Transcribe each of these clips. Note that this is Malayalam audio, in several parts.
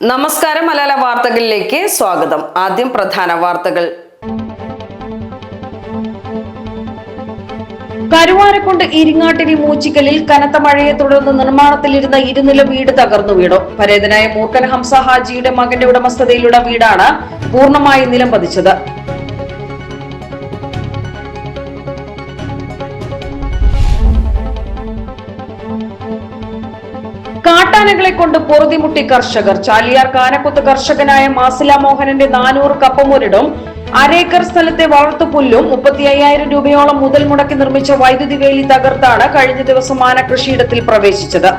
നമസ്കാരം മലയാള വാർത്തകളിലേക്ക് സ്വാഗതം. ആദ്യം പ്രധാന വാർത്തകൾ. കരുവാരക്കുണ്ട് ഇരിങ്ങാട്ടിരി മൂച്ചിക്കലിൽ കനത്ത മഴയെ തുടർന്ന് നിർമ്മാണത്തിലിരുന്ന ഇരുനില വീട് തകർന്നു വീണു. പരേതനായ മൂർക്കൻ ഹംസ ഹാജിയുടെ മകന്റെ ഉടമസ്ഥതയിലുള്ള വീടാണ് പൂർണ്ണമായി നിലം പതിച്ചത്. കാട്ടാനകളെ കൊണ്ട് പൊറുതിമുട്ടി കർഷകർ. ചാലിയാർ കാനക്കുത്ത് കർഷകനായ മാസില മോഹനന്റെ 400 കപ്പമൊരിടും അരേക്കർ സ്ഥലത്തെ വളർത്തുപുല്ലും 35,000 രൂപയോളം മുതൽ മുടക്കി നിർമ്മിച്ച വൈദ്യുതി വേലി തകർത്താണ് കഴിഞ്ഞ ദിവസം ആന കൃഷിയിടത്തിൽ പ്രവേശിച്ചത്.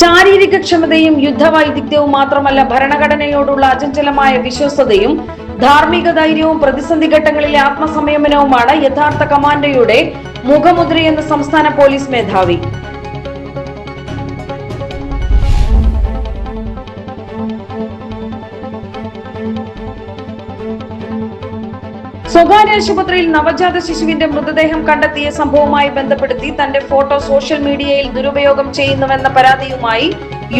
ശാരീരിക ക്ഷമതയും യുദ്ധവൈദഗ്ധ്യവും മാത്രമല്ല, ഭരണഘടനയോടുള്ള അചഞ്ചലമായ വിശ്വസ്തതയും ധാർമ്മിക ധൈര്യവും പ്രതിസന്ധി ഘട്ടങ്ങളിലെ ആത്മസംയമനവുമാണ് യഥാർത്ഥ കമാൻഡോയുടെ മുഖമുദ്രയെന്ന് സംസ്ഥാന പോലീസ് മേധാവി. സ്വകാര്യ ആശുപത്രിയിൽ നവജാത ശിശുവിന്റെ മൃതദേഹം കണ്ടെത്തിയ സംഭവവുമായി ബന്ധപ്പെടുത്തി തന്റെ ഫോട്ടോ സോഷ്യൽ മീഡിയയിൽ ദുരുപയോഗം ചെയ്യുന്നുവെന്ന പരാതിയുമായി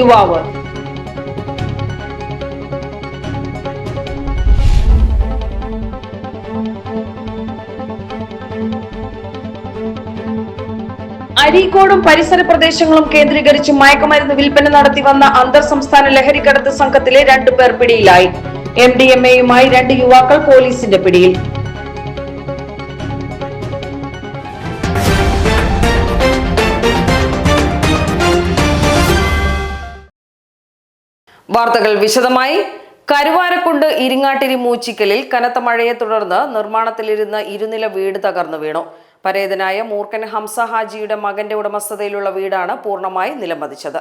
യുവാവ്. അരീക്കോടും പരിസര പ്രദേശങ്ങളും കേന്ദ്രീകരിച്ച് മയക്കുമരുന്ന് വിൽപ്പന നടത്തി വന്ന അന്തർ സംസ്ഥാന ലഹരിക്കടത്ത് സംഘത്തിലെ 2 പേർ പിടിയിലായി. MDMAയുമായി 2 യുവാക്കൾ പോലീസിന്റെ പിടിയിൽ. വാർത്തകൾ വിശദമായി. കരുവാരക്കുണ്ട് ഇരിങ്ങാട്ടിരി മൂച്ചിക്കലിൽ കനത്ത മഴയെ തുടർന്ന് നിർമ്മാണത്തിലിരുന്ന ഇരുനില വീട് തകർന്നു വീണു. പരേതനായ മൂർക്കൻ ഹംസ ഹാജിയുടെ മകന്റെ ഉടമസ്ഥതയിലുള്ള വീടാണ് പൂർണ്ണമായി നിലംപതിച്ചത്.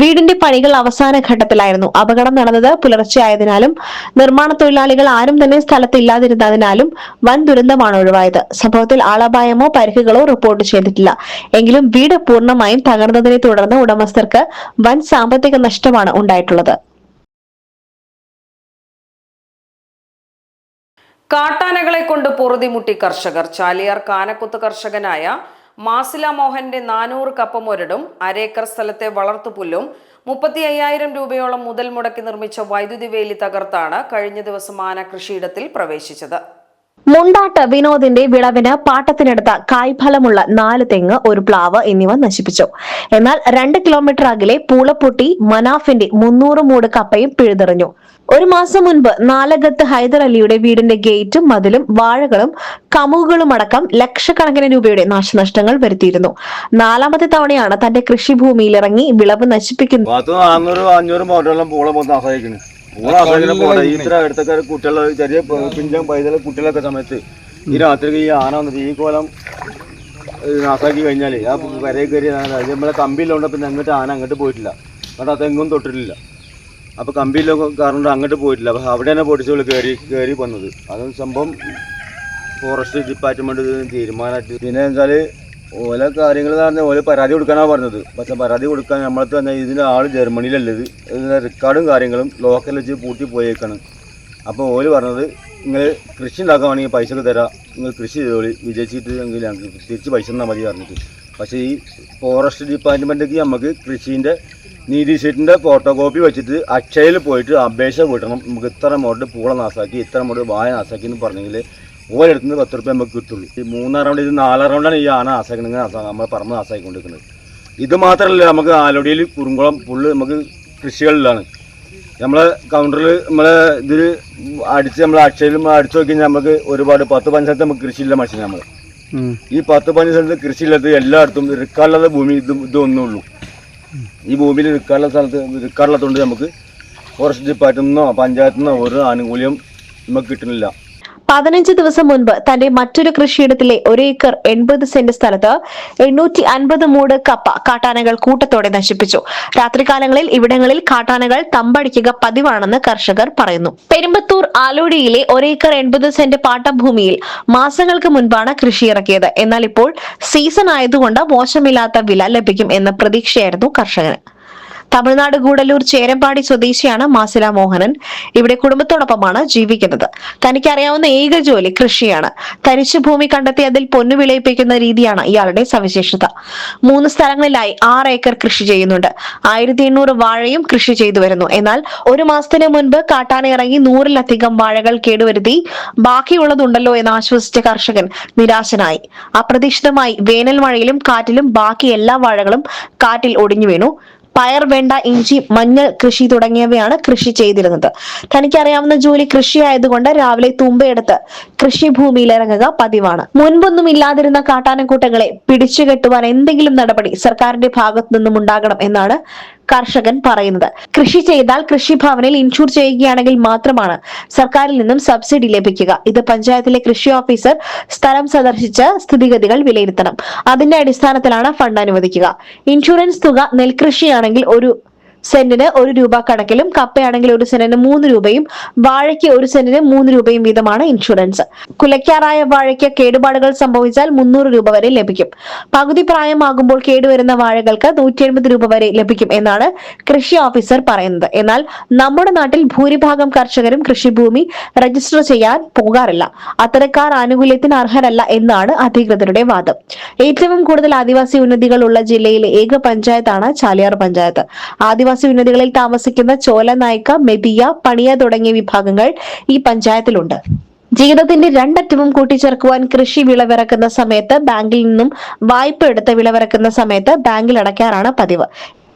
വീടിന്റെ പണികൾ അവസാന ഘട്ടത്തിലായിരുന്നു. അപകടം നടന്നത് പുലർച്ചെയായതിനാലും നിർമ്മാണ തൊഴിലാളികൾ ആരും തന്നെ സ്ഥലത്തില്ലാതിരുന്നതിനാലും വൻ ദുരന്തമാണ് ഒഴിവായത്. സംഭവത്തിൽ ആളപായമോ പരിക്കുകളോ റിപ്പോർട്ട് ചെയ്തിട്ടില്ല. എങ്കിലും വീട് പൂർണ്ണമായും തകർന്നതിനെ തുടർന്ന് ഉടമസ്ഥർക്ക് വൻ സാമ്പത്തിക നഷ്ടമാണ് ഉണ്ടായിട്ടുള്ളത്. കാട്ടാനകളെ കൊണ്ട് പൊറുതിമുട്ടി കർഷകർ. ചാലിയാർ കാനക്കുത്ത് കർഷകനായ മാസില മോഹന്റെ 400 കപ്പമൊരിടും അരേക്കർ സ്ഥലത്തെ വളർത്തുപുല്ലും 35,000 രൂപയോളം മുതൽ മുടക്കി നിർമ്മിച്ച വൈദ്യുതി വേലി തകർത്താണ് കഴിഞ്ഞ ദിവസം ആന കൃഷിയിടത്തിൽ പ്രവേശിച്ചത്. മുണ്ടാട്ട് വിനോദിന്റെ വിളവിന് പാട്ടത്തിനെടുത്ത കായ്ഫലമുള്ള 4 തെങ്ങ്, 1 പ്ലാവ് എന്നിവ നശിപ്പിച്ചു. എന്നാൽ 2 കിലോമീറ്റർ അകലെ പൂളപ്പൊട്ടി മനാഫിന്റെ 300 മൂട് കപ്പയും പിഴുതെറിഞ്ഞു. 1 മാസം മുൻപ് നാലകത്ത് ഹൈദർ അലിയുടെ വീടിന്റെ ഗേറ്റും മതിലും വാഴകളും കമുകുകളും അടക്കം ലക്ഷക്കണക്കിന് രൂപയുടെ നാശനഷ്ടങ്ങൾ വരുത്തിയിരുന്നു. 4ാമത്തെ തവണയാണ് തന്റെ കൃഷിഭൂമിയിൽ ഇറങ്ങി വിളവ് നശിപ്പിക്കുന്നത്. ഇത്ര അടുത്തൊക്കെ കുട്ടികളെ ചെറിയ പിഞ്ചം പൈതലെ കുട്ടികളൊക്കെ സമയത്ത് ഈ രാത്രി ഈ ആന വന്നിട്ട് ഈ കോലം നാസാക്കി കഴിഞ്ഞാല് ആ കരയിൽ കയറി നമ്മളെ കമ്പിയിലുണ്ട്. പിന്നെ അങ്ങോട്ട് ആന അങ്ങോട്ട് പോയിട്ടില്ല, കാരണം അതെങ്ങും തൊട്ടിട്ടില്ല. അപ്പോൾ കമ്പിയിലോ കാരണം അങ്ങോട്ട് പോയിട്ടില്ല. അപ്പോൾ അവിടെ തന്നെ പൊടിച്ചുകൾ കയറി വന്നത്. അത് സംഭവം ഫോറസ്റ്റ് ഡിപ്പാർട്ട്മെന്റ് തീരുമാനമായിട്ട്. പിന്നെ വെച്ചാൽ ഓരോ കാര്യങ്ങൾ പറഞ്ഞാൽ ഓരോ പരാതി കൊടുക്കാനാണ് പറഞ്ഞത്. പക്ഷെ പരാതി കൊടുക്കാൻ നമ്മളത്തെ തന്നെ ഇതിൻ്റെ ആൾ ജർമ്മനിയിലുള്ളത്. ഇതിൻ്റെ റെക്കോർഡും കാര്യങ്ങളും ലോക്കലിൽ വെച്ച് പൂട്ടി പോയേക്കാണ്. അപ്പോൾ ഓല് പറഞ്ഞത് നിങ്ങൾ കൃഷി ഉണ്ടാക്കുകയാണെങ്കിൽ പൈസ ഒക്കെ തരാം, നിങ്ങൾ കൃഷി ചെയ്തോളി, വിജയിച്ചിട്ട് എങ്കിൽ ഞങ്ങൾക്ക് തിരിച്ച് പൈസ തന്നാൽ മതി പറഞ്ഞിട്ട്. പക്ഷേ ഈ ഫോറസ്റ്റ് ഡിപ്പാർട്ട്മെൻറ്റിലേക്ക് നമുക്ക് കൃഷീൻ്റെ നീതി ഷീറ്റിൻ്റെ ഫോട്ടോ കോപ്പി വെച്ചിട്ട് അക്ഷയയിൽ പോയിട്ട് അപേക്ഷ വിടണം. നമുക്ക് ഇത്ര മോഡ് പൂള നാസാക്കി, ഇത്ര മോഡ് വായ നാസാക്കി എന്ന് പറഞ്ഞെങ്കിൽ ഓരോടുത്തുനിന്ന് 10 റുപ്യ നമുക്ക് കിട്ടുള്ളൂ. ഈ 3 റൗണ്ട്, ഇത് 4 റൗണ്ടാണ് ഈ ആന നാസാക്കണമെങ്കിൽ നമ്മൾ പറമ്പ് നാസാക്കിക്കൊണ്ടിരിക്കുന്നത്. ഇത് മാത്രമല്ല, നമുക്ക് ആലൊടിയിൽ കുറുങ്കുളം പുള്ള് നമുക്ക് കൃഷികളിലാണ്. നമ്മളെ കൗണ്ടറിൽ നമ്മളെ ഇതിൽ അടിച്ച് നമ്മൾ അക്ഷയയിൽ അടിച്ചു നോക്കി നമുക്ക് ഒരുപാട് 10-15 സ്ഥലത്ത് നമുക്ക് കൃഷിയില്ല മനുഷ്യൻ. നമ്മൾ ഈ 10-15 സ്ഥലത്ത് കൃഷിയില്ലാത്ത എല്ലായിടത്തും റിക്കാറുള്ള ഭൂമി ഇതൊന്നേ ഉള്ളൂ. ഈ ഭൂമിയിൽ റിക്കാറുള്ള സ്ഥലത്ത് റിക്കാറുള്ളതുകൊണ്ട് നമുക്ക് ഫോറസ്റ്റ് ഡിപ്പാർട്ട്മെന്റിൽ നിന്നോ പഞ്ചായത്തിൽ നിന്നോ ഒരു ആനുകൂല്യം നമുക്ക് കിട്ടുന്നില്ല. 15 ദിവസം മുൻപ് തന്റെ മറ്റൊരു കൃഷിയിടത്തിലെ 1 ഏക്കർ 80 സെന്റ് സ്ഥലത്ത് 850 മൂട് കപ്പ കാട്ടാനകൾ കൂട്ടത്തോടെ നശിപ്പിച്ചു. രാത്രികാലങ്ങളിൽ ഇവിടങ്ങളിൽ കാട്ടാനകൾ തമ്പടിക്കുക പതിവാണെന്ന് കർഷകർ പറയുന്നു. പെരുമ്പത്തൂർ ആലോടിയിലെ 1 ഏക്കർ 80 സെന്റ് പാട്ടഭൂമിയിൽ മാസങ്ങൾക്ക് മുൻപാണ് കൃഷി ഇറക്കിയത്. എന്നാൽ ഇപ്പോൾ സീസൺ ആയതുകൊണ്ട് മോശമില്ലാത്ത വില ലഭിക്കും എന്ന പ്രതീക്ഷയായിരുന്നു കർഷകന്. തമിഴ്നാട് ഗൂഡല്ലൂർ ചേരമ്പാടി സ്വദേശിയാണ് മാസില മോഹനൻ. ഇവിടെ കുടുംബത്തോടൊപ്പമാണ് ജീവിക്കുന്നത്. തനിക്കറിയാവുന്ന ഏക ജോലി കൃഷിയാണ്. തരിശു ഭൂമി കണ്ടെത്തി അതിൽ പൊന്നു വിളയിപ്പിക്കുന്ന രീതിയാണ് ഇയാളുടെ സവിശേഷത. 3 സ്ഥലങ്ങളിലായി 6 ഏക്കർ കൃഷി ചെയ്യുന്നുണ്ട്. 1800 വാഴയും കൃഷി ചെയ്തു വരുന്നു. എന്നാൽ 1 മാസത്തിന് മുൻപ് കാട്ടാന ഇറങ്ങി 100-ലധികം വാഴകൾ കേടുവരുത്തി. ബാക്കിയുള്ളതുണ്ടല്ലോ എന്ന് ആശ്വസിച്ച കർഷകൻ നിരാശനായി. അപ്രതീക്ഷിതമായി വേനൽ മഴയിലും കാറ്റിലും ബാക്കി എല്ലാ വാഴകളും കാറ്റിൽ ഒടിഞ്ഞു വീണു. പയർ, വെണ്ട, ഇഞ്ചി, മഞ്ഞൾ കൃഷി തുടങ്ങിയവയാണ് കൃഷി ചെയ്തിരുന്നത്. തനിക്കറിയാവുന്ന ജോലി കൃഷിയായതുകൊണ്ട് രാവിലെ തുമ്പയെടുത്ത് കൃഷിഭൂമിയിൽ ഇറങ്ങുക പതിവാണ്. മുൻപൊന്നും ഇല്ലാതിരുന്ന കാട്ടാനക്കൂട്ടങ്ങളെ പിടിച്ചുകെട്ടുവാൻ എന്തെങ്കിലും നടപടി സർക്കാരിന്റെ ഭാഗത്തു നിന്നും ഉണ്ടാകണം എന്നാണ് കർഷകൻ പറയുന്നത്. കൃഷി ചെയ്താൽ കൃഷിഭവനിൽ ഇൻഷൂർ ചെയ്യുകയാണെങ്കിൽ മാത്രമാണ് സർക്കാരിൽ നിന്നും സബ്സിഡി ലഭിക്കുക. ഇത് പഞ്ചായത്തിലെ കൃഷി ഓഫീസർ സ്ഥലം സന്ദർശിച്ച് സ്ഥിതിഗതികൾ വിലയിരുത്തണം. അതിന്റെ അടിസ്ഥാനത്തിലാണ് ഫണ്ട് അനുവദിക്കുക. ഇൻഷുറൻസ് തുക നെൽകൃഷിയാണെങ്കിൽ 1 സെന്റിന് 1 രൂപ കണക്കിലും, കപ്പയാണെങ്കിൽ 1 സെന്റിന് 3 രൂപയും, വാഴയ്ക്ക് 1 സെന്റിന് 3 രൂപയും വീതമാണ് ഇൻഷുറൻസ്. കുലയ്ക്കാറായ വാഴയ്ക്ക് കേടുപാടുകൾ സംഭവിച്ചാൽ 300 രൂപ വരെ ലഭിക്കും. പകുതി പ്രായമാകുമ്പോൾ കേടുവരുന്ന വാഴകൾക്ക് 180 രൂപ വരെ ലഭിക്കും എന്നാണ് കൃഷി ഓഫീസർ പറയുന്നത്. എന്നാൽ നമ്മുടെ നാട്ടിൽ ഭൂരിഭാഗം കർഷകരും കൃഷിഭൂമി രജിസ്റ്റർ ചെയ്യാൻ പോകാറില്ല. അത്തരക്കാർ ആനുകൂല്യത്തിന് അർഹരല്ല എന്നാണ് അധികൃതരുടെ വാദം. ഏറ്റവും കൂടുതൽ ആദിവാസി ഉന്നതികൾ ഉള്ള ജില്ലയിലെ ഏക പഞ്ചായത്താണ് ചാലിയാർ പഞ്ചായത്ത്. ആദിവാസി ഉന്നതികളിൽ താമസിക്കുന്ന ചോല, നായ്ക്ക, മെതിയ, പണിയ തുടങ്ങിയ വിഭാഗങ്ങൾ ഈ പഞ്ചായത്തിലുണ്ട്. ജീവിതത്തിന്റെ രണ്ടറ്റവും കൂട്ടിച്ചേർക്കുവാൻ കൃഷി വിളവിറക്കുന്ന സമയത്ത് ബാങ്കിൽ നിന്നും വായ്പ എടുത്ത് വിളവിറക്കുന്ന സമയത്ത് ബാങ്കിൽ അടയ്ക്കാറാണ് പതിവ്.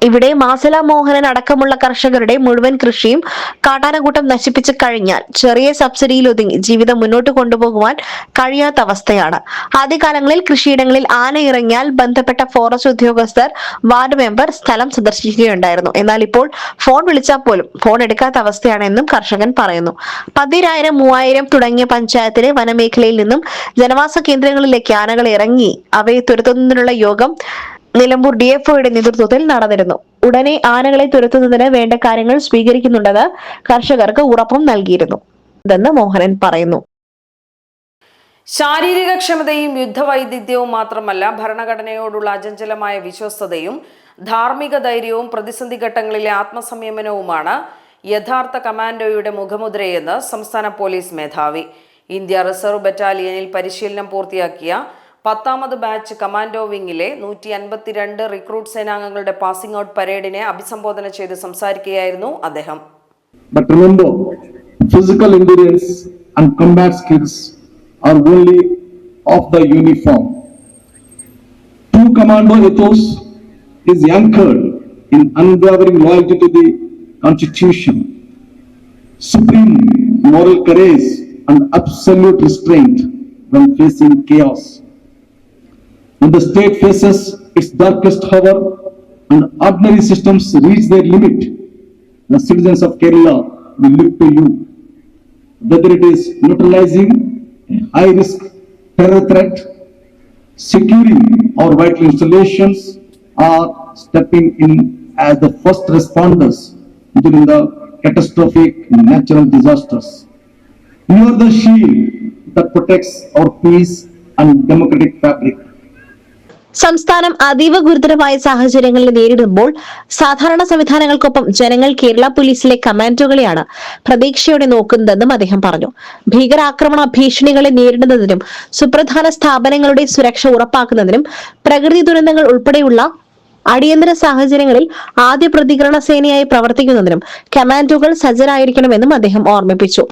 ഇവിടെ മാസില മോഹനൻ അടക്കമുള്ള കർഷകരുടെ മുഴുവൻ കൃഷിയും കാട്ടാനക്കൂട്ടം നശിപ്പിച്ചു കഴിഞ്ഞാൽ ചെറിയ സബ്സിഡിയിൽ ഒതുങ്ങി ജീവിതം മുന്നോട്ട് കൊണ്ടുപോകുവാൻ കഴിയാത്ത അവസ്ഥയാണ്. ആദ്യകാലങ്ങളിൽ കൃഷിയിടങ്ങളിൽ ആന ഇറങ്ങിയാൽ ബന്ധപ്പെട്ട ഫോറസ്റ്റ് ഉദ്യോഗസ്ഥർ, വാർഡ് മെമ്പർ സ്ഥലം സന്ദർശിക്കുകയുണ്ടായിരുന്നു. എന്നാൽ ഇപ്പോൾ ഫോൺ വിളിച്ചാൽ പോലും ഫോൺ എടുക്കാത്ത അവസ്ഥയാണെന്നും കർഷകൻ പറയുന്നു. 10000, 3000 തുടങ്ങിയ പഞ്ചായത്തിലെ വനമേഖലയിൽ നിന്നും ജനവാസ കേന്ദ്രങ്ങളിലേക്ക് ആനകൾ ഇറങ്ങി അവയെ തുരത്തുന്നതിനുള്ള യോഗം നിലമ്പൂർ DFOയുടെ നേതൃത്വത്തിൽ നടന്നിരുന്നു. ഉടനെ ആനകളെ തുരത്തുന്നതിന് വേണ്ട കാര്യങ്ങൾ സ്വീകരിക്കുന്നുണ്ടെന്ന് കർഷകർക്ക് ഉറപ്പും നൽകിയിരുന്നു ഇതെന്ന് മോഹനൻ പറയുന്നു. ശാരീരിക ക്ഷമതയും യുദ്ധവൈദഗ്ധ്യവും മാത്രമല്ല, ഭരണഘടനയോടുള്ള അചഞ്ചലമായ വിശ്വസ്തതയും ധാർമ്മിക ധൈര്യവും പ്രതിസന്ധി ഘട്ടങ്ങളിലെ ആത്മസംയമനവുമാണ് യഥാർത്ഥ കമാൻഡോയുടെ മുഖമുദ്രയെന്ന് സംസ്ഥാന പോലീസ് മേധാവി. ഇന്ത്യ റിസർവ് ബറ്റാലിയനിൽ പരിശീലനം പൂർത്തിയാക്കിയ 10ാമത് ബാച്ച് കമാൻഡോ വിങ്ങിലെ 152 റിക്രൂട്ട് സേനാംഗങ്ങളുടെ പാസിംഗ് ഔട്ട് പരേഡിനെ അഭിസംബോധന ചെയ്ത് സംസാരിക്കുകയായിരുന്നു അദ്ദേഹം. But remember, physical endurance and combat skills are only of the uniform. True commando ethos is anchored in unwavering loyalty to the Constitution, supreme moral courage and absolute restraint when facing chaos. When the state faces its darkest hour and ordinary systems reach their limit, the citizens of Kerala will look to you. Whether it is neutralizing a high-risk terror threat, securing our vital installations, or stepping in as the first responders during the catastrophic natural disasters. You are the shield that protects our peace and democratic fabric. സംസ്ഥാനം അതീവ ഗുരുതരമായ സാഹചര്യങ്ങളിൽ നേരിടുമ്പോൾ സാധാരണ സംവിധാനങ്ങൾക്കൊപ്പം ജനങ്ങൾ കേരള പോലീസിലെ കമാൻഡോകളെയാണ് പ്രതീക്ഷയോടെ നോക്കുന്നതെന്നും അദ്ദേഹം പറഞ്ഞു. ഭീകരാക്രമണ ഭീഷണികളെ നേരിടുന്നതിനും സുപ്രധാന സ്ഥാപനങ്ങളുടെ സുരക്ഷ ഉറപ്പാക്കുന്നതിനും പ്രകൃതി ദുരന്തങ്ങൾ ഉൾപ്പെടെയുള്ള അടിയന്തര സാഹചര്യങ്ങളിൽ ആദ്യ പ്രതികരണ സേനയായി പ്രവർത്തിക്കുന്നതിനും കമാൻഡോകൾ സജ്ജരായിരിക്കണമെന്നും അദ്ദേഹം ഓർമ്മിപ്പിച്ചു.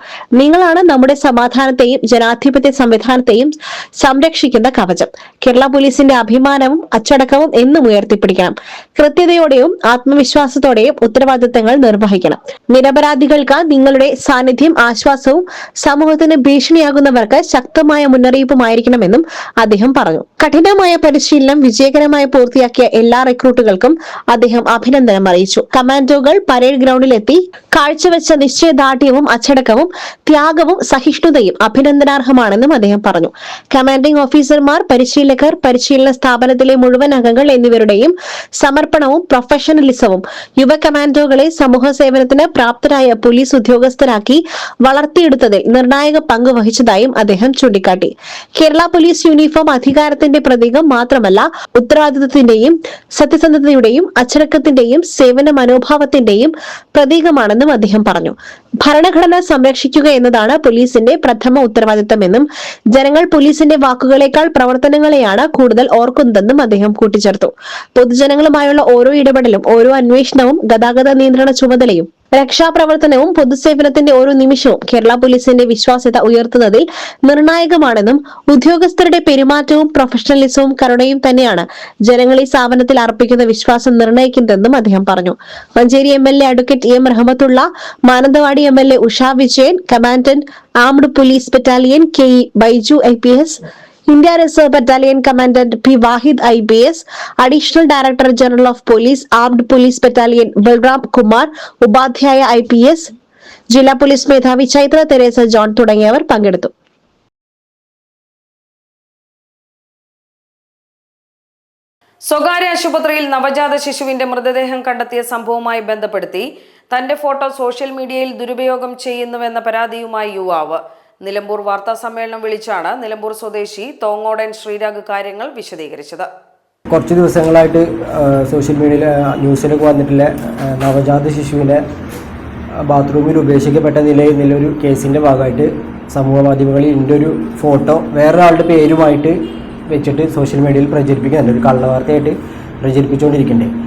നിങ്ങളാണ് നമ്മുടെ സമാധാനത്തെയും ജനാധിപത്യ സംവിധാനത്തെയും സംരക്ഷിക്കുന്ന കവചം. കേരള പോലീസിന്റെ അഭിമാനവും അച്ചടക്കവും എന്നും ഉയർത്തിപ്പിടിക്കണം. കൃത്യതയോടെയും ആത്മവിശ്വാസത്തോടെയും ഉത്തരവാദിത്തങ്ങൾ നിർവഹിക്കണം. നിരപരാധികൾക്ക് നിങ്ങളുടെ സാന്നിധ്യം ആശ്വാസവും സമൂഹത്തിന് ഭീഷണിയാകുന്നവർക്ക് ശക്തമായ മുന്നറിയിപ്പുമായിരിക്കണമെന്നും അദ്ദേഹം പറഞ്ഞു. കഠിനമായ പരിശീലനം വിജയകരമായി പൂർത്തിയാക്കിയ എല്ലാ റിക്രൂട്ടുകൾക്കും അദ്ദേഹം അഭിനന്ദനം അറിയിച്ചു. കമാൻഡോകൾ പരേഡ് ഗ്രൗണ്ടിലെത്തി കാഴ്ചവെച്ച നിശ്ചയദാർഢ്യവും അച്ചടക്കവും ത്യാഗവും സഹിഷ്ണുതയും അഭിനന്ദനാർഹമാണെന്നും അദ്ദേഹം പറഞ്ഞു. കമാൻഡിംഗ് ഓഫീസർമാർ, പരിശീലകർ, പരിശീലന സ്ഥാപനത്തിലെ മുഴുവൻ അംഗങ്ങൾ എന്നിവരുടെയും സമർപ്പണവും പ്രൊഫഷണലിസവും യുവ കമാൻഡോകളെ സമൂഹ സേവനത്തിന് പ്രാപ്തരായ പോലീസ് ഉദ്യോഗസ്ഥരാക്കി വളർത്തിയെടുത്തതിൽ നിർണായക പങ്ക് വഹിച്ചതായും അദ്ദേഹം ചൂണ്ടിക്കാട്ടി. കേരള പോലീസ് യൂണിഫോം അധികാരത്തിന്റെ പ്രതീകം മാത്രമല്ല, ഉത്തരവാദിത്തത്തിന്റെയും സത്യസന്ധതയുടെയും അച്ചടക്കത്തിന്റെയും സേവന മനോഭാവത്തിന്റെയും പ്രതീകമാണെന്നും അദ്ദേഹം പറഞ്ഞു. ഭരണഘടന സംരക്ഷിക്കുക എന്നതാണ് പോലീസിന്റെ പ്രഥമ ഉത്തരവാദിത്തമെന്നും ജനങ്ങൾ പോലീസിന്റെ വാക്കുകളേക്കാൾ പ്രവർത്തനങ്ങളെയാണ് കൂടുതൽ ഓർക്കുന്നതെന്നും അദ്ദേഹം കൂട്ടിച്ചേർത്തു. പൊതുജനങ്ങളുമായുള്ള ഓരോ ഇടപെടലും, ഓരോ അന്വേഷണവും, ഗതാഗത നിയന്ത്രണ ചുമതലയും രക്ഷാപ്രവർത്തനവും പൊതുസേവനത്തിന്റെ ഓരോ നിമിഷവും കേരള പോലീസിന്റെ വിശ്വാസ്യത ഉയർത്തുന്നതിൽ നിർണായകമാണെന്നും ഉദ്യോഗസ്ഥരുടെ പെരുമാറ്റവും പ്രൊഫഷണലിസവും കരുണയും തന്നെയാണ് ജനങ്ങൾ ഈ സ്ഥാപനത്തിൽ അർപ്പിക്കുന്ന വിശ്വാസം നിർണ്ണയിക്കുന്നതെന്നും അദ്ദേഹം പറഞ്ഞു. Manjeri MLA advocate M Rahmathulla, Mananthavady MLA Usha Vijayan, commandant armed police battalion KE Baiju IPS, India reserve battalion commandant P Vahid IPS, additional director general of police armed police battalion Balram Kumar, Upadhyaya IPS, ജില്ലാ പോലീസ് മേധാവി ചൈത്ര തെരേസ ജോൺ തുടങ്ങിയവർ പങ്കെടുത്തു. സ്വകാര്യ ആശുപത്രിയിൽ നവജാത ശിശുവിന്റെ മൃതദേഹം കണ്ടെത്തിയ സംഭവവുമായി ബന്ധപ്പെടുത്തി തന്റെ ഫോട്ടോ സോഷ്യൽ മീഡിയയിൽ ദുരുപയോഗം ചെയ്യുന്നുവെന്ന പരാതിയുമായി യുവാവ് നിലമ്പൂർ വാർത്താ സമ്മേളനം വിളിച്ചാണ് നിലമ്പൂർ സ്വദേശി തോങ്ങോടൻ ശ്രീരാഗ് കാര്യങ്ങൾ വിശദീകരിച്ചത്. കുറച്ച് ദിവസങ്ങളായിട്ട് സോഷ്യൽ മീഡിയയിൽ ന്യൂസിലൊക്കെ വന്നിട്ടുള്ള നവജാത ശിശുവിനെ ബാത്റൂമിൽ ഉപേക്ഷിക്കപ്പെട്ട നിലയൊരു കേസിൻ്റെ ഭാഗമായിട്ട് സമൂഹ മാധ്യമങ്ങളിൽ ഇതിൻ്റെ ഒരു ഫോട്ടോ വേറൊരാളുടെ പേരുമായിട്ട് വെച്ചിട്ട് സോഷ്യൽ മീഡിയയിൽ പ്രചരിപ്പിക്കുന്നുണ്ട്. ഒരു കള്ളവാർത്തയായിട്ട് പ്രചരിപ്പിച്ചുകൊണ്ടിരിക്കുന്നുണ്ട്.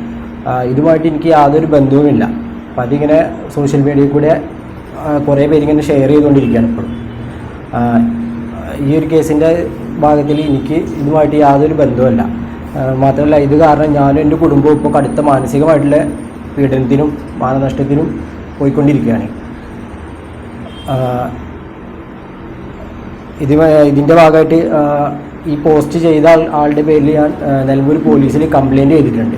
ഇതുമായിട്ട് എനിക്ക് യാതൊരു ബന്ധവുമില്ല. അപ്പം അതിങ്ങനെ സോഷ്യൽ മീഡിയയിൽ കൂടെ കുറേ പേരിങ്ങനെ ഷെയർ ചെയ്തുകൊണ്ടിരിക്കുകയാണ് ഇപ്പോഴും. ഈ ഒരു കേസിൻ്റെ ഭാഗത്തിൽ എനിക്ക് ഇതുമായിട്ട് യാതൊരു ബന്ധവുമില്ല. മാത്രമല്ല, ഇത് കാരണം ഞാനും എൻ്റെ കുടുംബവും ഇപ്പോൾ കടുത്ത മാനസികമായിട്ടുള്ള പീഡനത്തിനും മാനനഷ്ടത്തിനും പോയിക്കൊണ്ടിരിക്കുകയാണ്. ഇതിൻ്റെ ഭാഗമായിട്ട് ഈ പോസ്റ്റ് ചെയ്ത ആളുടെ പേരിൽ ഞാൻ നിലമ്പൂർ പോലീസിൽ കംപ്ലയിൻറ്റ് ചെയ്തിട്ടുണ്ട്.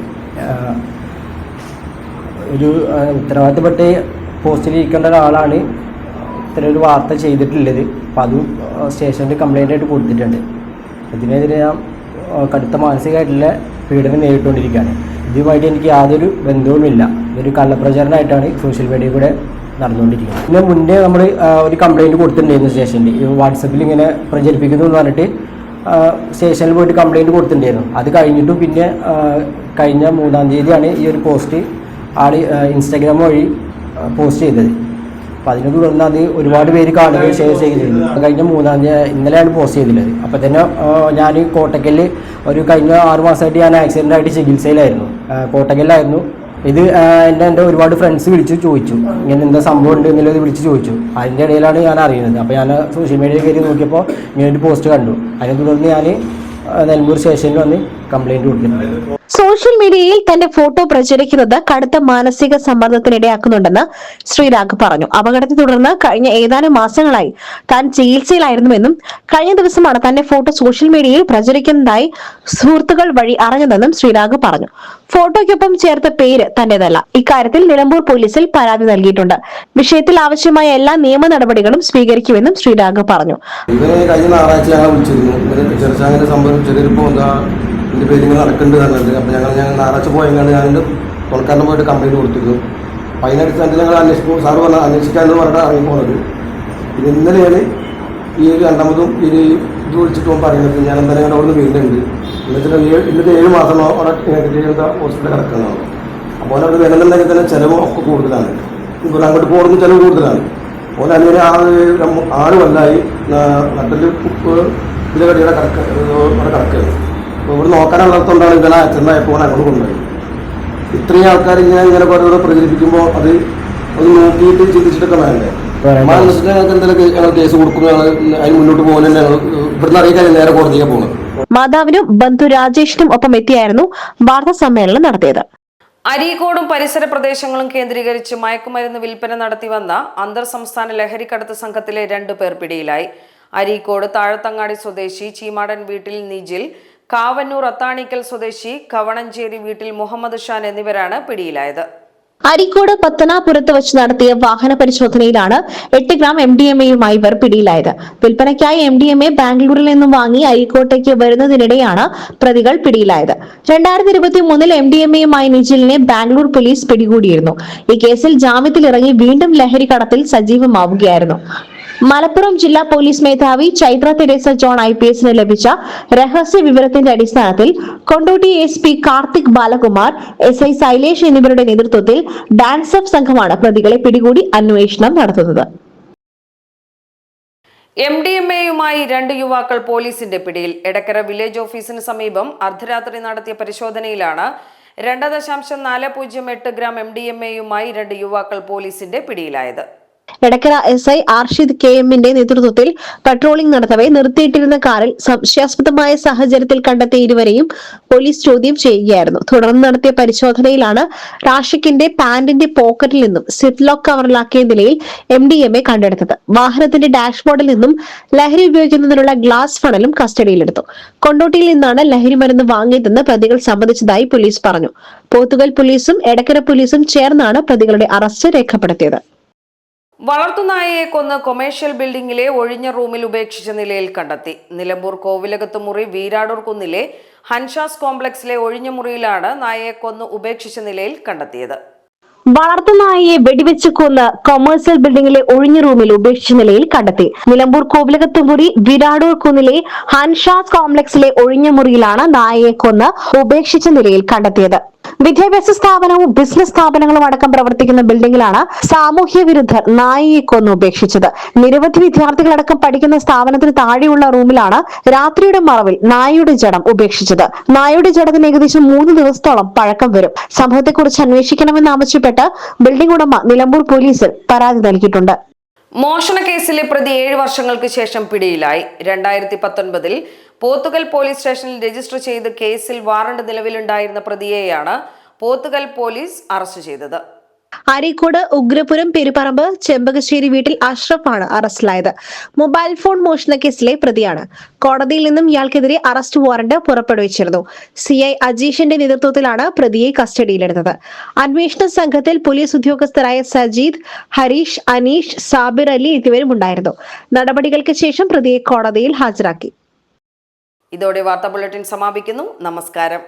ഒരു ഉത്തരവാദിത്തപ്പെട്ട പോസ്റ്റിൽ ഇരിക്കേണ്ട ഒരാളാണ് ഇത്തരം ഒരു വാർത്ത ചെയ്തിട്ടുള്ളത്. അപ്പം അതും സ്റ്റേഷനിൽ കംപ്ലയിൻ്റായിട്ട് കൊടുത്തിട്ടുണ്ട്. ഇതിനെതിരെ ഞാൻ കടുത്ത മാനസികമായിട്ടുള്ള പീഡനം നേരിട്ടുകൊണ്ടിരിക്കുകയാണ്. ഇതുമായിട്ട് എനിക്ക് യാതൊരു ബന്ധവുമില്ല. ഇതൊരു കള്ളപ്രചാരണമായിട്ടാണ് സോഷ്യൽ മീഡിയയിൽ കൂടെ നടന്നുകൊണ്ടിരിക്കുന്നത്. ഇതിന് മുന്നേ നമ്മൾ ഒരു കംപ്ലയിൻറ്റ് കൊടുത്തിട്ടുണ്ടായിരുന്നു സ്റ്റേഷനിൽ. ഈ വാട്സപ്പിൽ ഇങ്ങനെ പ്രചരിപ്പിക്കുന്നു എന്ന് പറഞ്ഞിട്ട് സ്റ്റേഷനിൽ പോയിട്ട് കംപ്ലയിൻറ്റ് കൊടുത്തിട്ടുണ്ടായിരുന്നു. അത് കഴിഞ്ഞിട്ടും പിന്നെ കഴിഞ്ഞ 3-ാം തീയതിയാണ് ഈ ഒരു പോസ്റ്റ് ഇൻസ്റ്റാഗ്രാം വഴി പോസ്റ്റ് ചെയ്തത്. അപ്പോൾ അതിനെ തുടർന്ന് അത് ഒരുപാട് പേര് കാണുകയും ഷെയർ ചെയ്യുകയും ചെയ്തു. കഴിഞ്ഞ 3-ാം തീയതി ഇന്നലെയാണ് പോസ്റ്റ് ചെയ്തിട്ടുള്ളത്. അപ്പോൾ തന്നെ ഞാൻ കോട്ടക്കലിൽ കഴിഞ്ഞ 6 മാസമായിട്ട് ഞാൻ ആക്സിഡൻ്റായിട്ട് ചികിത്സയിലായിരുന്നു. കോട്ടക്കലിലായിരുന്നു. ഇത് എൻ്റെ ഒരുപാട് ഫ്രണ്ട്സ് വിളിച്ച് ചോദിച്ചു, ഇങ്ങനെ എന്താ സംഭവം ഉണ്ട് എന്നുള്ളത് വിളിച്ച് ചോദിച്ചു. അതിൻ്റെ ഇടയിലാണ് ഞാൻ അറിയുന്നത്. അപ്പോൾ ഞാൻ സോഷ്യൽ മീഡിയയിൽ കയറി നോക്കിയപ്പോൾ ഇങ്ങനൊരു പോസ്റ്റ് കണ്ടു. അതിനെ തുടർന്ന് ഞാൻ നിലമ്പൂർ സ്റ്റേഷനിൽ വന്ന് കംപ്ലയിൻറ്റ് കൊടുത്തിട്ടുണ്ട്. സോഷ്യൽ മീഡിയയിൽ തന്റെ ഫോട്ടോ പ്രചരിക്കുന്നത് കടുത്ത മാനസിക സമ്മർദ്ദത്തിനിടയാക്കുന്നുണ്ടെന്ന് ശ്രീരാഗ് പറഞ്ഞു. അപകടത്തെ തുടർന്ന് കഴിഞ്ഞ ഏതാനും മാസങ്ങളായി താൻ ചികിത്സയിലായിരുന്നുവെന്നും കഴിഞ്ഞ ദിവസമാണ് തന്റെ ഫോട്ടോ സോഷ്യൽ മീഡിയയിൽ പ്രചരിക്കുന്നതായി സുഹൃത്തുക്കൾ വഴി അറിഞ്ഞതെന്നും ശ്രീരാഗ് പറഞ്ഞു. ഫോട്ടോയ്ക്കൊപ്പം ചേർത്ത പേര് തന്റേതല്ല. ഇക്കാര്യത്തിൽ നിലമ്പൂർ പോലീസിൽ പരാതി നൽകിയിട്ടുണ്ട്. വിഷയത്തിൽ ആവശ്യമായ എല്ലാ നിയമ നടപടികളും സ്വീകരിക്കുമെന്നും ശ്രീരാഗ് പറഞ്ഞു. എൻ്റെ പേര് ഇങ്ങനെ നടക്കുന്നുണ്ട് പറഞ്ഞിട്ട്. അപ്പോൾ ഞങ്ങൾ ഞായറാഴ്ച പോയെങ്കിൽ ഞാനെൻ്റെ തുണക്കാരനെ പോയിട്ട് കംപ്ലയിൻറ്റ് കൊടുത്തിരുന്നു. അപ്പോൾ അതിനടിസ്ഥാനത്തിൽ ഞങ്ങൾ അന്വേഷിക്കും. സാറ് പറഞ്ഞാൽ അന്വേഷിക്കാമെന്ന് പറഞ്ഞിട്ട് ഇറങ്ങി പോകുന്നത്. ഇത് ഇന്നലെയാണ് ഈ ഒരു രണ്ടാമതും ഇത് വിളിച്ചിട്ട് പോകുമ്പോൾ പറയുന്നത് ഞാൻ എന്തായാലും അവിടെ നിന്ന് വരുന്നുണ്ട്. ഇന്നത്തെ 7 മാസം അവിടെ ഹോസ്പിറ്റലിൽ കിടക്കുന്നതാണ്. അപ്പോൾ അവിടെ വരുന്നുണ്ടെങ്കിൽ തന്നെ ചിലവ് ഒക്കെ കൂടുതലാണ്. ഇപ്പോൾ അങ്ങോട്ട് പോകുന്ന ചിലവ് കൂടുതലാണ്. അതുപോലെ അങ്ങനെ 6 കൊല്ലമായി നട്ടിൽ ഉപ്പ് ഇതിൻ്റെ കടിയുടെ അവിടെ കിടക്കുന്നത്. അപ്പോൾ ഇവിടെ നോക്കാനുള്ളതുകൊണ്ടാണ് ഇങ്ങനെ ആക്സിഡൻ്റായപ്പോൾ അങ്ങോട്ട് കൊണ്ടുപോയി. ഇത്രയും ആൾക്കാർ ഇങ്ങനെ കുറേ പ്രചരിപ്പിക്കുമ്പോൾ അത് നോക്കിയിട്ട് ചിന്തിച്ചിട്ടൊക്കെ വേണ്ടേ. മാനസിക എന്തെങ്കിലും കേസ് കൊടുക്കുമ്പോൾ അതിന് മുന്നോട്ട് പോകുന്നത് ഇവിടുന്ന് അറിയിക്കാൻ നേരെ കോടതിക്ക് പോകുന്നത്. മാതാവിനും ബന്ധു രാജേഷിനും ഒപ്പം എത്തിയായിരുന്നു വാർത്താ സമ്മേളനം നടത്തിയത്. അരീക്കോടും പരിസര പ്രദേശങ്ങളും കേന്ദ്രീകരിച്ച് മയക്കുമരുന്ന് വിൽപ്പന നടത്തിവന്ന അന്തർ സംസ്ഥാന ലഹരിക്കടത്ത് സംഘത്തിലെ 2 പേർ പിടിയിലായി. അരീക്കോട് താഴത്തങ്ങാടി സ്വദേശി ചീമാടൻ വീട്ടിൽ നിജിൽ, കാവന്നൂർ അത്താണിക്കൽ സ്വദേശി കവണഞ്ചേരി വീട്ടിൽ മുഹമ്മദ് ഷാൻ എന്നിവരാണ് പിടിയിലായത്. അരീക്കോട് പത്തനാപുരത്ത് വെച്ച് നടത്തിയ വാഹന പരിശോധനയിലാണ് 8 ഗ്രാം MDMA-യുമായി ഇവർ പിടിയിലായത്. വിൽപ്പനയ്ക്കായി MDMA ബാംഗ്ലൂരിൽ നിന്നും വാങ്ങി അരീക്കോട്ടേക്ക് വരുന്നതിനിടെയാണ് പ്രതികൾ പിടിയിലായത്. 2023 MDMA-യുമായി നിജിലിനെ ബാംഗ്ലൂർ പോലീസ് പിടികൂടിയിരുന്നു. ഈ കേസിൽ ജാമ്യത്തിലിറങ്ങി വീണ്ടും ലഹരി കടത്തിൽ സജീവമാവുകയായിരുന്നു. മലപ്പുറം ജില്ലാ പോലീസ് മേധാവി ചൈത്ര തെരേസ ജോൺ IPS-ന് ലഭിച്ച രഹസ്യ വിവരത്തിന്റെ അടിസ്ഥാനത്തിൽ കൊണ്ടോട്ടി SP കാർത്തിക് ബാലകുമാർ, SI സൈലേഷ് എന്നിവരുടെ നേതൃത്വത്തിൽ ഡാൻസ് ഓഫ് സംഘമാണ് പ്രതികളെ പിടികൂടി അന്വേഷണം നടത്തുന്നത്. MDMA-യുമായി 2 യുവാക്കൾ പോലീസിന്റെ പിടിയിൽ. എടക്കര വില്ലേജ് ഓഫീസിന് സമീപം അർദ്ധരാത്രി നടത്തിയ പരിശോധനയിലാണ് 2.408 ഗ്രാം MDMA-യുമായി 2 യുവാക്കൾ പോലീസിന്റെ പിടിയിലായത്. എടക്കര SI ആർഷിദ് KM-ന്റെ നേതൃത്വത്തിൽ പട്രോളിംഗ് നടത്തവെ നിർത്തിയിട്ടിരുന്ന കാറിൽ സംശയാസ്പദമായ സാഹചര്യത്തിൽ കണ്ടെത്തിയ ഇരുവരെയും പോലീസ് ചോദ്യം ചെയ്യുകയായിരുന്നു. തുടർന്ന് നടത്തിയ പരിശോധനയിലാണ് റാഷിഖിന്റെ പാന്റിന്റെ പോക്കറ്റിൽ നിന്നും സിറ്റ്ലോക്ക് കവറിലാക്കിയ നിലയിൽ MDMA കണ്ടെടുത്തത്. വാഹനത്തിന്റെ ഡാഷ്ബോർഡിൽ നിന്നും ലഹരി ഉപയോഗിക്കുന്നതിനുള്ള ഗ്ലാസ് ഫണലും കസ്റ്റഡിയിലെടുത്തു. കൊണ്ടോട്ടിയിൽ നിന്നാണ് ലഹരി മരുന്ന് വാങ്ങിയതെന്ന് പ്രതികൾ സമ്മതിച്ചതായി പോലീസ് പറഞ്ഞു. പോത്തുകൽ പോലീസും എടക്കര പോലീസും ചേർന്നാണ് പ്രതികളുടെ അറസ്റ്റ് രേഖപ്പെടുത്തിയത്. വളർത്തുനായയെ കൊന്ന് കൊമേഴ്ഷ്യൽ ബിൽഡിംഗിലെ ഒഴിഞ്ഞ റൂമിൽ ഉപേക്ഷിച്ച നിലയിൽ കണ്ടെത്തി. നിലമ്പൂർ കോവിലകത്ത് മുറി വീരാടൂർ കുന്നിലെ ഹൻഷാസ് കോംപ്ലക്സിലെ ഒഴിഞ്ഞ മുറിയിലാണ് നായയെ കൊന്ന് ഉപേക്ഷിച്ച നിലയിൽ കണ്ടെത്തിയത്. വളർത്തുനായയെ വെടിവെച്ച് കൊന്ന് കൊമേഴ്സ്യൽ ബിൽഡിംഗിലെ ഒഴിഞ്ഞ റൂമിൽ ഉപേക്ഷിച്ച നിലയിൽ കണ്ടെത്തി. നിലമ്പൂർ കോവിലകത്ത് മുറി വിരാടൂർ കുന്നിലെ ഹൻഷാസ് കോംപ്ലക്സിലെ ഒഴിഞ്ഞ മുറിയിലാണ് നായയെ കൊന്ന് ഉപേക്ഷിച്ച നിലയിൽ കണ്ടെത്തിയത്. വിദ്യാഭ്യാസ സ്ഥാപനവും ബിസിനസ് സ്ഥാപനങ്ങളും അടക്കം പ്രവർത്തിക്കുന്ന ബിൽഡിംഗിലാണ് സാമൂഹ്യ വിരുദ്ധർ നായയെ കൊന്ന് ഉപേക്ഷിച്ചത്. നിരവധി വിദ്യാർത്ഥികളടക്കം പഠിക്കുന്ന സ്ഥാപനത്തിന് താഴെയുള്ള റൂമിലാണ് രാത്രിയുടെ മറവിൽ നായയുടെ ജഡം ഉപേക്ഷിച്ചത്. നായയുടെ ജഡത്തിന് ഏകദേശം 3 ദിവസത്തോളം പഴക്കം വരും. സംഭവത്തെക്കുറിച്ച് അന്വേഷിക്കണമെന്നാവശ്യപ്പെട്ട് ബിൽഡിംഗ് ഉടമ നിലമ്പൂർ പോലീസിൽ പരാതി നൽകിയിട്ടുണ്ട്. മോഷണ കേസിലെ പ്രതി 7 വർഷങ്ങൾക്ക് ശേഷം പിടിയിലായി. 2019-ൽ പോത്തുകൽ പോലീസ് സ്റ്റേഷനിൽ രജിസ്റ്റർ ചെയ്ത് കേസിൽ വാറണ്ട് നിലവിലുണ്ടായിരുന്ന പ്രതിയെയാണ് പോത്തുകൽ പോലീസ് അറസ്റ്റ് ചെയ്തത്. അരീക്കോട് ഉഗ്രപുരം പെരുപറമ്പ് ചെമ്പകശ്ശേരി വീട്ടിൽ അഷ്റഫാണ് അറസ്റ്റിലായത്. മൊബൈൽ ഫോൺ മോഷണ കേസിലെ പ്രതിയാണ്. കോടതിയിൽ നിന്നും ഇയാൾക്കെതിരെ അറസ്റ്റ് വാറണ്ട് പുറപ്പെടുവിച്ചിരുന്നു. CI അജീഷിന്റെ നേതൃത്വത്തിലാണ് പ്രതിയെ കസ്റ്റഡിയിലെടുത്തത്. അന്വേഷണ സംഘത്തിൽ പോലീസ് ഉദ്യോഗസ്ഥരായ സജീദ്, ഹരീഷ്, അനീഷ്, സാബിർ അലി എന്നിവരും ഉണ്ടായിരുന്നു. നടപടികൾക്ക് ശേഷം പ്രതിയെ കോടതിയിൽ ഹാജരാക്കി. ഇതോടെ വാർത്താ ബുള്ളറ്റിൻ സമാപിക്കുന്നു. നമസ്കാരം.